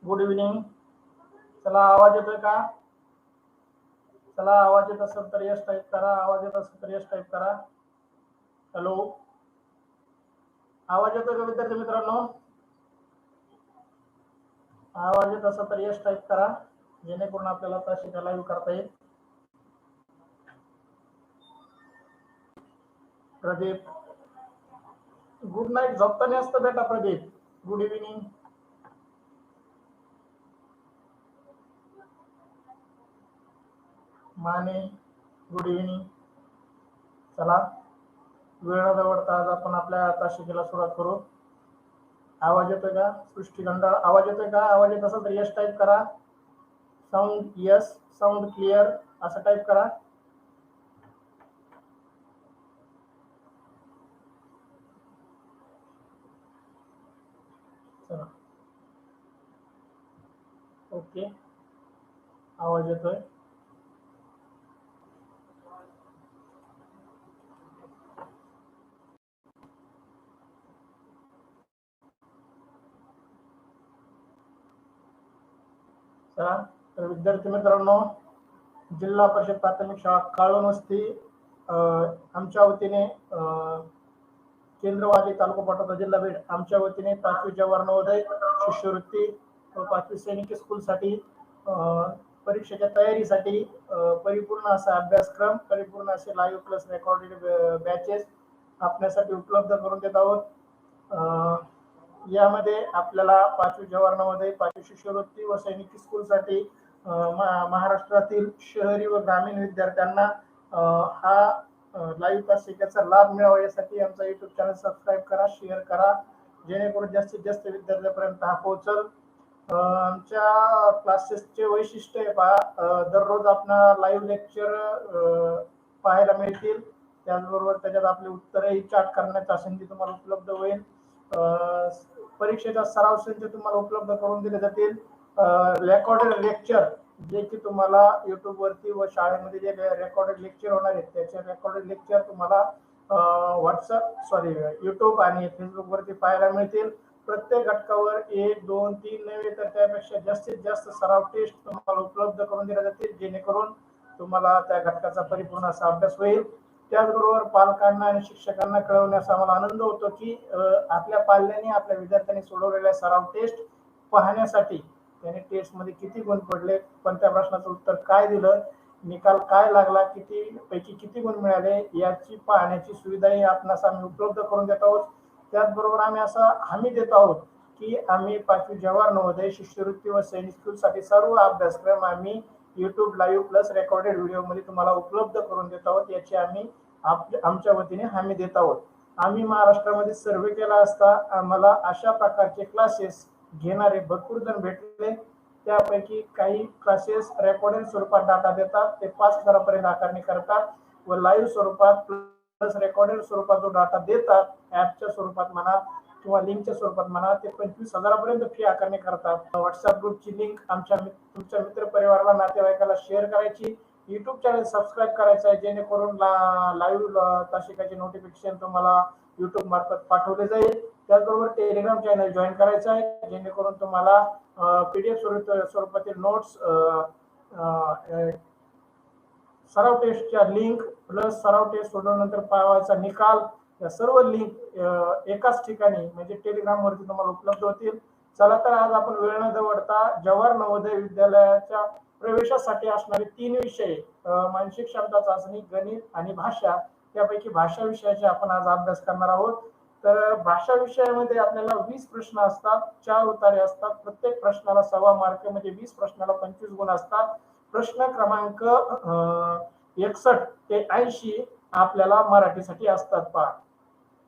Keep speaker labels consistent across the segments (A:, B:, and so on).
A: Good evening. चला, आवाज येतोय का? चला, आवाज येत असेल तर यस टाईप करा. आवाज येत असेल तर यस टाईप करा. हॅलो, आवाज येतोय का विद्यार्थी मित्रांनो? आवाज येत असेल तर यस टाईप करा, जेणेकरून आपल्याला तासिका लाईव्ह करता येईल. Pradeep, good night. झोपताना असतं बेटा Pradeep. Good evening. Mane, good evening. चला, वेळ न दवडता आज आपण आपल्या तासिकेला सुरुवात करू. आवाज येतोय का? सृष्टी गंडाळ, आवाज येतोय का? आवाज येत असेल तर यस टाईप करा. साऊंड यस, साऊंड क्लिअर असं टाईप करा. चला, ओके, आवाज येतोय. चला, तर विद्यार्थी मित्रांनो, जिल्हा परिषद प्राथमिक शाळा काळवणवस्ती आमच्या वतीने केंद्रवाली तालुका पाटोदा जिल्हा बीड आमच्या वतीने 5वी जवाहर नवोदय शिष्यवृत्ती व 5वी सैनिकी स्कूलसाठी परीक्षेच्या तयारीसाठी परिपूर्ण असा अभ्यासक्रम, परिपूर्ण असे लाईव्ह प्लस रेकॉर्डेड बॅचेस आपल्यासाठी उपलब्ध करून देत आहोत. यामध्ये आपल्याला 5वी जवाहर नवोदय, 5वी शिष्यवृत्ती व सैनिकी स्कूलसाठी महाराष्ट्रातील शहरी व ग्रामीण विद्यार्थ्यांना हा लाईव्ह तासिकेचा लाभ मिळावा यासाठी आमचा युट्यूब चॅनल सबस्क्राईब करा, शेअर करा, जेणेकरून जास्तीत जास्त विद्यार्थ्यांपर्यंत हा पोहोचल. आमच्या क्लासेसचे वैशिष्ट्य आहे पहा, दररोज आपल्याला लाईव्ह लेक्चर पाहायला मिळतील. त्याचबरोबर त्याच्यात आपले उत्तरही चार्ट करण्याच्या संधी तुम्हाला उपलब्ध होईल. परीक्षेचा सराव संच तुम्हाला उपलब्ध करून दिले जातील. रेकॉर्डेड लेक्चर जे की तुम्हाला युट्यूब वरती व शाळेमध्ये जे रेकॉर्डेड लेक्चर होणार आहेत त्याचे रेकॉर्डेड लेक्चर तुम्हाला युट्यूब आणि फेसबुक वरती पाहायला मिळतील. प्रत्येक घटकावर 1, 2, 3 नव्हे तर त्यापेक्षा जास्तीत जास्त सराव टेस्ट तुम्हाला उपलब्ध करून दिल्या जातील, जेणेकरून तुम्हाला त्या घटकाचा परिपूर्ण असा अभ्यास होईल. त्याचबरोबर पालकांना आणि शिक्षकांना कळवण्याचा आम्हाला आनंद होतो की आपल्या पाल्याने आपल्या विद्यार्थ्यांनी सोडवलेल्या सराव टेस्ट पाहण्यासाठी त्याने टेस्ट मध्ये किती गुण पडले, कोणत्या प्रश्नाचं उत्तर काय दिलं, निकाल काय लागला, किती पैकी किती गुण मिळाले याची पाहण्याची सुविधाही आपणास आम्ही उपलब्ध करून देत आहोत. त्याचबरोबर आम्ही असा हमी देत आहोत की आम्ही 5वी जवाहर नवोदय शिष्यवृत्ती व सैनिक स्कूलसाठी सर्व अभ्यासक्रम आम्ही YouTube live plus recorded video मध्ये तुम्हाला उपलब्ध करून देत आहोत, याची आम्ही आमच्या वतीने हमी देत आहोत. आम्ही महाराष्ट्रामध्ये सर्वे केला असता आम्हाला अशा प्रकारचे क्लासेस घेणारे भरपूर जण भेटले. त्यापैकी काही क्लासेस रेकॉर्डेड स्वरूपात डाटा देतात, ते 5,000 पर्यंत आकारणी करतात व लाईव्ह स्वरूपात प्लस रेकॉर्डेड स्वरूपात जो डाटा देतात ऍपच्या स्वरूपात म्हणा किंवा लिंकच्या स्वरूपात म्हणा ते 25,000 पर्यंत फी आकारणी करतात. व्हॉट्सअप ग्रुपची लिंक तुमच्या मित्र परिवाराला, नातेवाईकाला शेअर करायची. युट्यूब चॅनल सबस्क्राईब करायचं आहे, जेणेकरून लाईव्ह तासिकाचे नोटिफिकेशन तुम्हाला युट्यूब मार्फत पाठवले जाईल. त्याचबरोबर टेलिग्राम चॅनल जॉईन करायचं आहे, जेणेकरून तुम्हाला पीडीएफ स्वरूपातील नोट्स, सराव टेस्टच्या लिंक प्लस सराव टेस्ट सोडवल्यानंतर पाहायचा निकाल या सर्व लिंक एकाच ठिकाणी म्हणजे टेलिग्राम वरती तुम्हाला उपलब्ध होतील. चला तर आज आपण वेळ न दवडता जवाहर नवोदय विद्यालयाच्या प्रवेशासाठी असणारे 3 विषय, मानसिक क्षमता चाचणी, गणित आणि भाषा, त्यापैकी भाषा विषयाचे आपण आज अभ्यास करणार आहोत. तर भाषा विषयामध्ये आपल्याला 20 प्रश्न असतात, 4 उतारे असतात, प्रत्येक प्रश्नाला 1.25 मार्क म्हणजे 20 प्रश्नाला 25 गुण असतात. प्रश्न क्रमांक 61 ते 80 आपल्याला मराठीसाठी असतात पहा,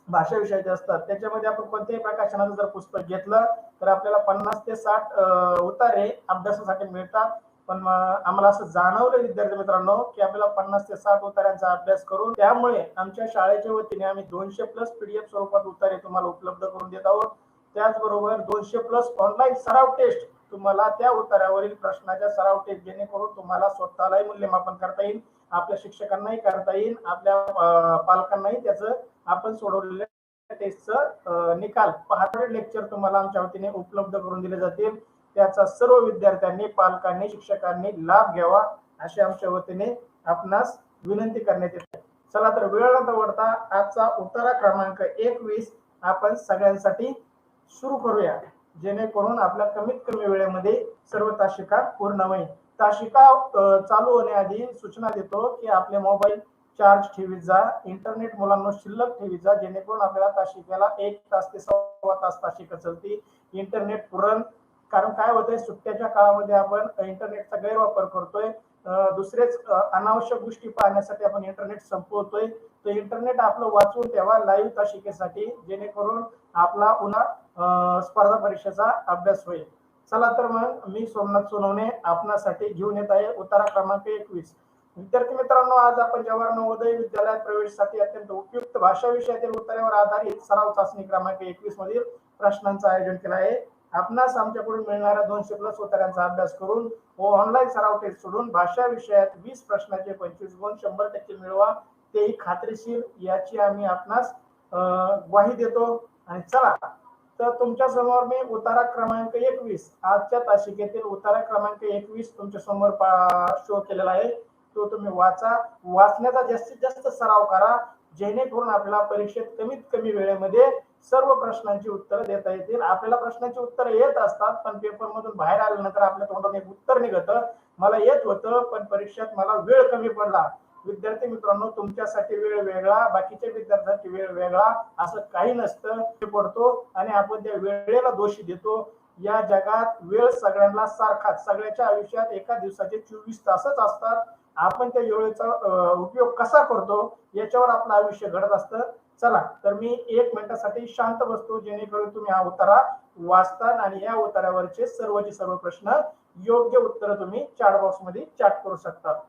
A: भाषा विषयाचे असतात. त्याच्यामध्ये आपण कोणत्याही प्रकाशनाचं जर पुस्तक घेतलं तर आपल्याला 50 ते 60 उतारे अभ्यासासाठी मिळतात. पण आम्हाला असं जाणवलं विद्यार्थी मित्रांनो की आपल्याला 50 ते 60 उतार्यांचा अभ्यास करून त्यामुळे आमच्या शाळेच्या वतीने आम्ही 200 प्लस पीडीएफ स्वरूपात उतारे तुम्हाला उपलब्ध करून देत आहोत. त्याचबरोबर 200 प्लस ऑनलाईन सराव टेस्ट तुम्हाला त्या उतार्यावरील प्रश्नाच्या सराव टेस्ट, जेणेकरून तुम्हाला स्वतःलाही मूल्यमापन करता येईल, आपल्या शिक्षकांनाही करता येईल, आपल्या पालकांनाही त्याचं आपण सोडवलेल्या टेस्टचं निकाल 500 लेक्चर तुम्हाला आमच्या वतीने उपलब्ध करून दिले जातील. त्याचा सर्व विद्यार्थ्यांनी, पालकांनी, शिक्षकांनी लाभ घ्यावा अशी आमच्या वतीने आपणास विनंती करण्यात येते. चला तर वेळ न दवडता आजचा उतारा क्रमांक 21 आपण सगळ्यांसाठी सुरू करूया, जेणेकरून आपल्या कमीत कमी वेळेमध्ये सर्व तासिका पूर्ण होईल. तासिका चालू होण्याआधी सूचना देतो की आपले मोबाईल चार्ज ठेवीत जा, इंटरनेट मुलांना शिल्लक ठेवीत जा, जेणेकरून आपल्याला तासिकेला 1 तास ते 1.25 तास तासिका चलती. इंटरनेट पुरण, कारण काय होतंय सुट्ट्याच्या काळामध्ये आपण इंटरनेटचा गैरवापर करतोय, दुसरेच अनावश्यक गोष्टी पाहण्यासाठी आपण इंटरनेट संपवतोय. तर इंटरनेट आपलं वाचून ठेवा लाईव्ह तासिकेसाठी, जेणेकरून आपला पुन्हा स्पर्धा परीक्षेचा अभ्यास होईल. चला तर मग मी सोमनाथ सोनवणे आपणासाठी घेऊन येत आहे उतारा क्रमांक 21. विद्यार्थी मित्रांनो, आज आपण जवाहर नवोदय विद्यालयात प्रवेशासाठी अत्यंत उपयुक्त भाषा विषयातील उत्तरावर आधारित सराव चाचणी क्रमांक 21 मधील प्रश्नांचं आयोजन केलं आहे. आपणास आमच्याकडून मिळणाऱ्या 200+ उत्तरांचा अभ्यास करून व ऑनलाईन सराव टेस्ट सोडून भाषा विषयात 20 प्रश्नाचे 25 गुण 100% मिळवा, तेही खात्रीशीर, याची आम्ही आपणास ग्वाही देतो. आणि चला तर तुमच्या समोर मी उतारा क्रमांक 21 आजच्या तासिकेतील उतारा क्रमांक 21 तुमच्या समोर शो केलेला आहे. तो तुम्ही वाचा, वाचण्याचा जास्तीत जास्त सराव करा, जेणेकरून आपल्याला परीक्षेत कमीत कमी वेळेमध्ये सर्व प्रश्नांची उत्तरं देता येतील. आपल्याला प्रश्नांची उत्तरं येत असतात, पण पेपर मधून बाहेर आल्यानंतर आपल्या तोंडातून एक उत्तर निघतं, मला येत होतं पण परीक्षेत मला वेळ कमी पडला. विद्यार्थी मित्रांनो, तुमच्यासाठी वेळ वेगळा, बाकीच्या विद्यार्थ्यांसाठी वेळ वेगळा असं काही नसतं. पडतो आणि आपण त्या वेळेला दोषी देतो. या जगात वेळ सगळ्यांना सारखाच, सगळ्याच्या आयुष्यात एका दिवसाचे 24 तासच असतात. आपण त्या वेळेचा उपयोग कसा करतो याच्यावर आपलं आयुष्य घडत असतं. चला तर मी 1 मिनिटासाठी शांत बसतो, जेणेकरून तुम्ही हा उतारा वाचता आणि या उतारावरचे सर्वचे सर्व प्रश्न योग्य उत्तर तुम्ही चॅट बॉक्स मध्ये चॅट करू शकता.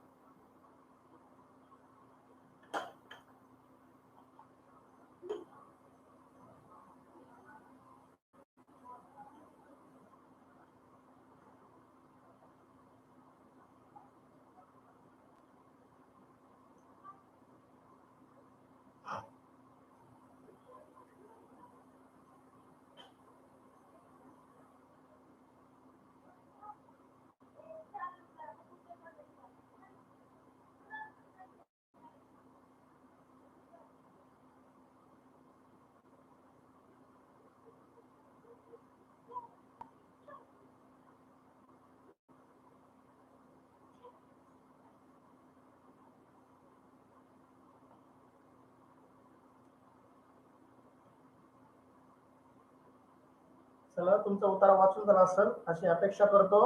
A: चला, तुमचा उतारा वाचून झाला असेल अशी अपेक्षा करतो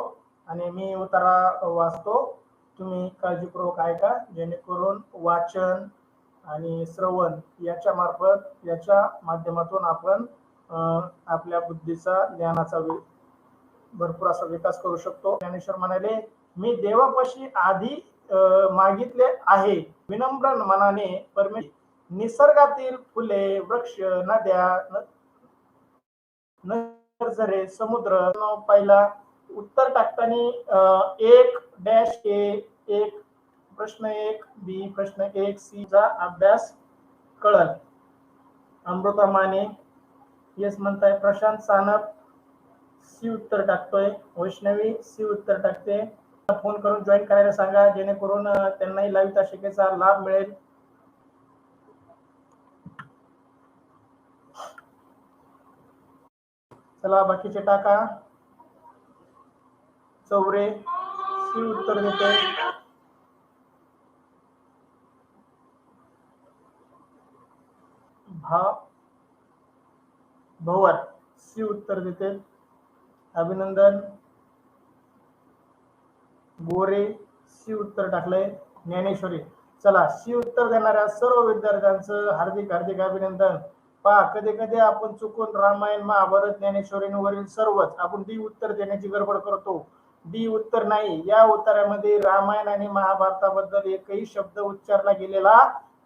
A: आणि मी उतारा वाचतो. तुम्ही काळजीपूर्वक ऐका, जेणेकरून वाचन आणि श्रवण याच्या मार्फत, याच्या माध्यमातून आपण आपल्या बुद्धीचा, ज्ञानाचा भरपूर असा विकास करू शकतो. ज्ञानेश्वर म्हणाले, मी देवापाशी आधी मागितले आहे, विनम्र मनाने परमेश्वर, निसर्गातील फुले, वृक्ष, नद्या, झरे, समुद्र. पहिला उत्तर टाकताना 1-1 प्रश्न 1 बी, प्रश्न 1 सी चा अभ्यास कळल. अमृता माने येस म्हणताय, प्रशांत सानप सी उत्तर टाकतोय, वैष्णवी सी उत्तर टाकते. फोन करून जॉईन करायला सांगा, जेणेकरून त्यांनाही लाईव्ह तासिकेचा लाभ मिळेल. चला बाकीचे टाका. चौरे सी उत्तर देते, भवर सी उत्तर देते, अभिनंदन. गोरे सी उत्तर टाकलंय, ज्ञानेश्वरी. चला, सी उत्तर देणाऱ्या सर्व विद्यार्थ्यांचं हार्दिक हार्दिक अभिनंदन. पहा, कधी कधी आपण चुकून रामायण, महाभारत, ज्ञानेश्वरीवरील सर्वच आपण डी उत्तर देण्याची गडबड करतो. डी उत्तर नाही, या उत्तरामध्ये रामायण आणि महाभारताबद्दल एकही शब्द उच्चारला गेलेला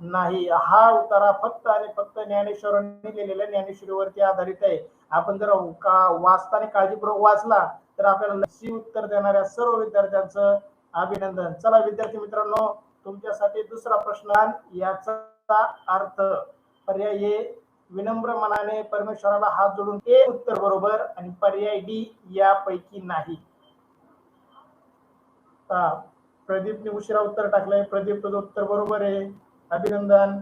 A: नाही. हा उतारा फक्त आणि फक्त ज्ञानेश्वरांनी लिहिलेल्या ज्ञानेश्वरीवरती आधारित आहे. आपण जर वाचताना काळजीपूर्वक वाचला तर आपल्याला सी उत्तर देणाऱ्या सर्व विद्यार्थ्यांचं अभिनंदन. चला विद्यार्थी मित्रांनो, तुमच्यासाठी दुसरा प्रश्न, याचा अर्थ पर्याय ए विनम्र मनाने परमेश्वराला हात जोडून ए उत्तर बरोबर आणि पर्याय डी यापैकी नाही. प्रदीपने उशिरा उत्तर टाकलंय. प्रदीप तुझं उत्तर बरोबर आहे, अभिनंदन.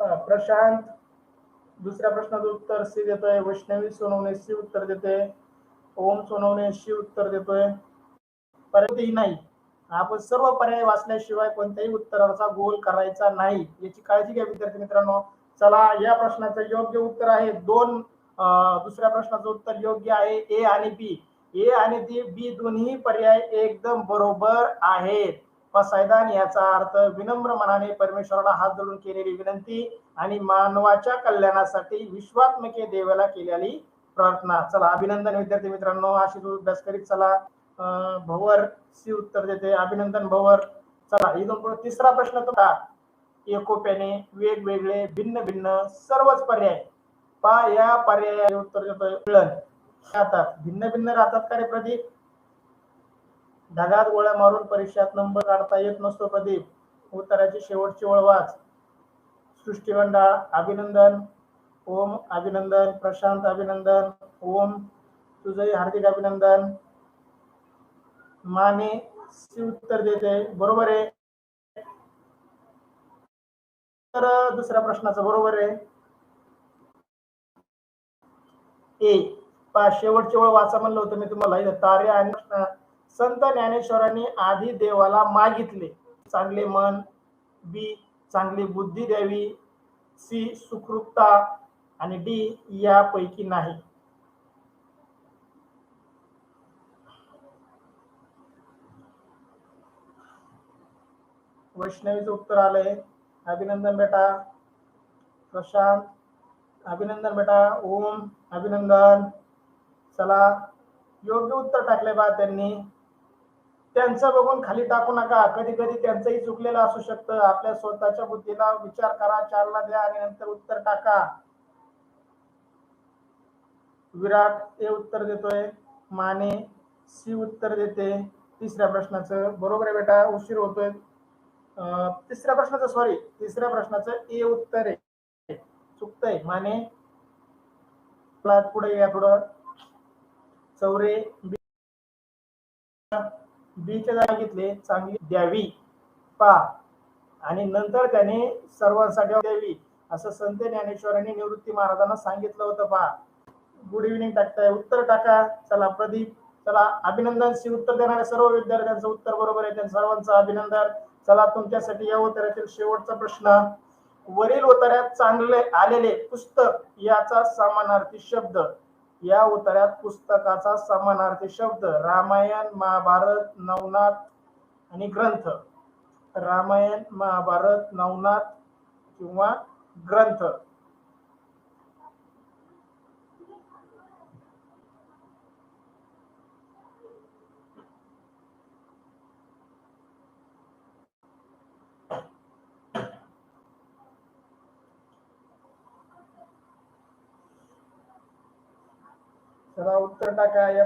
A: प्रशांत दुसऱ्या प्रश्नाचं उत्तर सी देतोय. वैष्णवी सोनवणे सी उत्तर देते. ओम सोनवणे सी उत्तर देतोय. पर्याय नाही. आपण सर्व पर्याय वाचल्याशिवाय कोणत्याही उत्तराचा गोल करायचा नाही, याची काळजी घ्या विद्यार्थी मित्रांनो. चला, या प्रश्नाचं योग्य उत्तर आहे दोन. दुसऱ्या प्रश्नाचं उत्तर योग्य आहे ए आणि बी. ए आणि बी दोन्ही पर्याय एकदम बरोबर आहेत. पसायदान याचा अर्थ विनम्र मनाने परमेश्वराला हात जोडून केलेली विनंती आणि मानवाच्या कल्याणासाठी विश्वात्मके देवाला केलेली प्रार्थना. चला, अभिनंदन विद्यार्थी मित्रांनो. अशी अभ्यास करीत चला. भवर सी उत्तर देते. अभिनंदन भवर. चला, इथून तिसरा प्रश्न तुला. एकोप्याने वेगवेगळे भिन्न भिन्न सर्वच पर्याय या पर्याय उत्तर देतोय. राहतात भिन्न भिन्न राहतात का रे प्रदीप? ढगात गोळ्या मारून परीक्षात नंबर काढता येत नसतो प्रदीप. उत्तराची शेवटची ओळ वाच. सृष्टीवंडाळ अभिनंदन. ओम अभिनंदन. प्रशांत अभिनंदन. ओम तुझंही हार्दिक अभिनंदन. माने सी उत्तर देते. बरोबर आहे. तर दुसऱ्या प्रश्नाचं बरोबर आहे ए. शेवटची ओळ वाचा म्हणलं होतं मी तुम्हाला. तारे आणि संत ज्ञानेश्वरांनी आधी देवाला मागितले चांगले मन, बी चांगली बुद्धी द्यावी, सी सुखरूपता आणि डी यापैकी नाही. वैष्णवीचं उत्तर आलंय. अभिनंदन बेटा. प्रशांत अभिनंदन बेटा. ओम अभिनंदन. चला, योग्य उत्तर टाकले बा त्यांनी. त्यांचं बघून खाली टाकू नका. कधी कधी त्यांचंही चुकलेलं असू शकतं. आपल्या स्वतःच्या बुद्धीला विचार करा, चालना द्या आणि नंतर उत्तर टाका. विराट ए उत्तर देतोय. माने सी उत्तर देते. तिसऱ्या प्रश्नाचं बरोबर आहे बेटा. उशीर होतोय. तिसऱ्या प्रश्नाचं ए उत्तर आहे. चुकतंय माने. पुढे या थोडं. चौरे बीच्या जागी चांगली द्यावी पा आणि नंतर त्याने सर्वांसाठी द्यावी असं संत ज्ञानेश्वरांनी निवृत्ती महाराजांना सांगितलं होतं पा. गुड इव्हनिंग टाकताय. उत्तर टाका. चला प्रदीप. चला, अभिनंदन. सी उत्तर देणाऱ्या सर्व विद्यार्थ्यांचं उत्तर बरोबर आहे. त्यांचं सर्वांचं अभिनंदन. चला, तुमच्यासाठी या उत्तरातील शेवटचा प्रश्न. वरील उत्तरात चांगले आलेले पुस्तक याचा समानार्थी शब्द. या उत्तरात पुस्तकाचा समानार्थी शब्द रामायण, महाभारत, नवनाथ आणि ग्रंथ. रामायण, महाभारत, नवनाथ किंवा ग्रंथ. चला, उत्तर टाका. या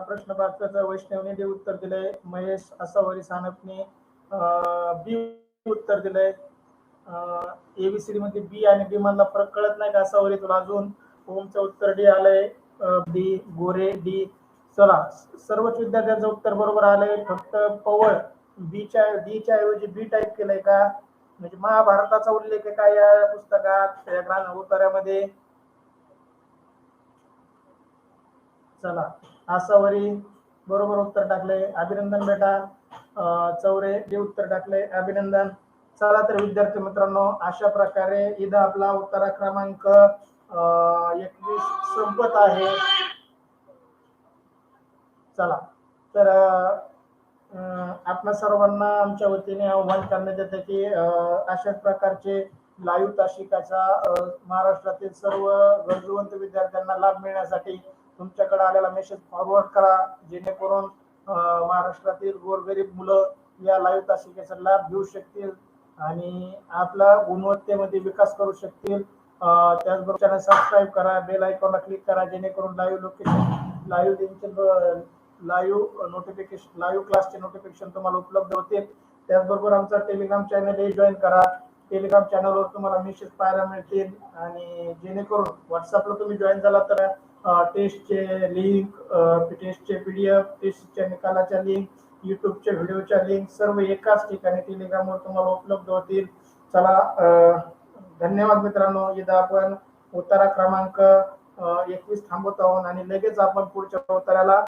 A: प्रश्न 5 वैष्णवने डी उत्तर दिलंय. महेश असावरी सानपने बी उत्तर दिलंय. एबीसीडी मध्ये बी आणि डी मधला फरक कळत नाही का असावरी तुला अजून? ओमचं उत्तर डी आलंय. डी गोरे डी. चला, सर्वच विद्यार्थ्यांचं उत्तर बरोबर आलंय. फक्त पवळ डीच्या ऐवजी बी टाईप केलंय का? म्हणजे महाभारताचा उल्लेख आहे का या पुस्तकात या उत्तरामध्ये? चला, आसावरी बरोबर उत्तर टाकले. अभिनंदन बेटा. चौरे जे उत्तर टाकले. अभिनंदन. चला तर विद्यार्थी मित्रांनो, अशा प्रकारे इथं आपला उत्तर क्रमांक 21 संपत आहे. चला तर आपणा सर्वांना आमच्या वतीने आव्हान करण्यात येतं की अशाच प्रकारचे लाईव्ह तासिकाचा महाराष्ट्रातील सर्व गरजूवंत विद्यार्थ्यांना लाभ मिळण्यासाठी तुमच्याकडे आलेला मेसेज फॉरवर्ड करा, जेणेकरून महाराष्ट्रातील गोरगरीब मुलं या लाईव्ह तासिकेचा लाभ घेऊ शकतील आणि आपला गुणवत्तेमध्ये विकास करू शकतील. त्याचबरोबर चॅनल सबस्क्राईब करा, बेल आयकॉनला क्लिक करा, जेणेकरून लाईव्ह लोकेशन लाईव्ह क्लासचे नोटिफिकेशन तुम्हाला उपलब्ध होतील. त्याचबरोबर आमचा टेलिग्राम चॅनल हे जॉईन करा. टेलिग्राम चॅनलवर तुम्हाला मेसेज पाहायला मिळतील आणि जेणेकरून व्हॉट्सअपला तुम्ही जॉईन झाला तर टेस्टचे लिंक, टेस्टचे PDF, टेस्टच्या निकालाच्या लिंक, युट्यूबच्या व्हिडिओच्या लिंक सर्व एकाच ठिकाणी टेलिग्रामवर तुम्हाला उपलब्ध होतील. चला, धन्यवाद मित्रांनो. इथं आपण उतारा क्रमांक 21 थांबवत आहोत आणि लगेच आपण पुढच्या उताराला